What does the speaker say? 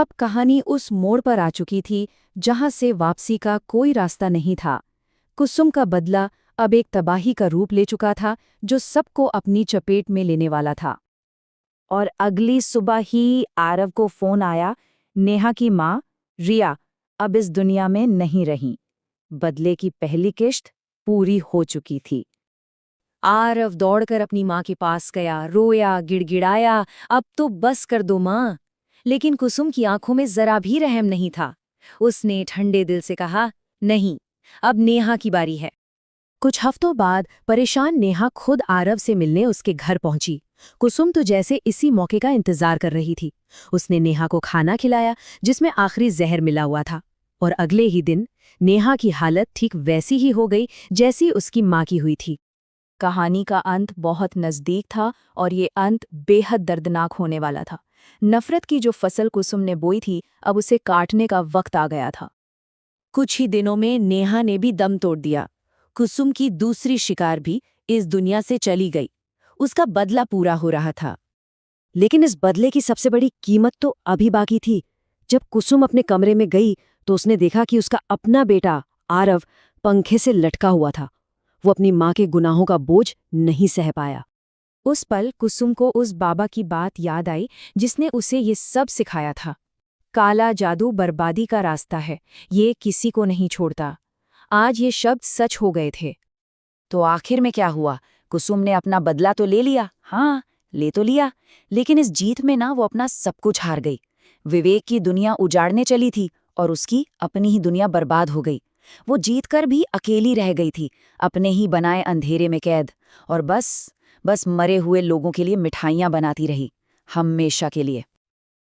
अब कहानी उस मोड़ पर आ चुकी थी जहां से वापसी का कोई रास्ता नहीं था। कुसुम का बदला अब एक तबाही का रूप ले चुका था जो सबको अपनी चपेट में लेने वाला था। और अगली सुबह ही आरव को फोन आया, नेहा की माँ रिया अब इस दुनिया में नहीं रही। बदले की पहली किश्त पूरी हो चुकी थी। आरव दौड़कर अपनी माँ के पास गया, रोया, गिड़गिड़ाया, अब तो बस कर दो माँ। लेकिन कुसुम की आंखों में जरा भी रहम नहीं था। उसने ठंडे दिल से कहा, नहीं, अब नेहा की बारी है। कुछ हफ्तों बाद परेशान नेहा खुद आरव से मिलने उसके घर पहुंची। कुसुम तो जैसे इसी मौके का इंतजार कर रही थी। उसने नेहा को खाना खिलाया जिसमें आखिरी जहर मिला हुआ था, और अगले ही दिन नेहा की हालत ठीक वैसी ही हो गई जैसी उसकी माँ की हुई थी। कहानी का अंत बहुत नज़दीक था और ये अंत बेहद दर्दनाक होने वाला था। नफरत की जो फसल कुसुम ने बोई थी, अब उसे काटने का वक्त आ गया था। कुछ ही दिनों में नेहा ने भी दम तोड़ दिया। कुसुम की दूसरी शिकार भी इस दुनिया से चली गई। उसका बदला पूरा हो रहा था। लेकिन इस बदले की सबसे बड़ी कीमत तो अभी बाकी थी। जब कुसुम अपने कमरे में गई तो उसने देखा कि उसका अपना बेटा आरव पंखे से लटका हुआ था। वो अपनी माँ के गुनाहों का बोझ नहीं सह पाया। उस पल कुसुम को उस बाबा की बात याद आई जिसने उसे ये सब सिखाया था। काला जादू बर्बादी का रास्ता है, ये किसी को नहीं छोड़ता। आज ये शब्द सच हो गए थे। तो आखिर में क्या हुआ? कुसुम ने अपना बदला तो ले लिया, हाँ, ले तो लिया, लेकिन इस जीत में ना वो अपना सब कुछ हार गई। विवेक की दुनिया उजाड़ने चली थी और उसकी अपनी ही दुनिया बर्बाद हो गई। वो जीतकर भी अकेली रह गई थी, अपने ही बनाए अंधेरे में कैद, और बस मरे हुए लोगों के लिए मिठाइयाँ बनाती रही, हमेशा के लिए।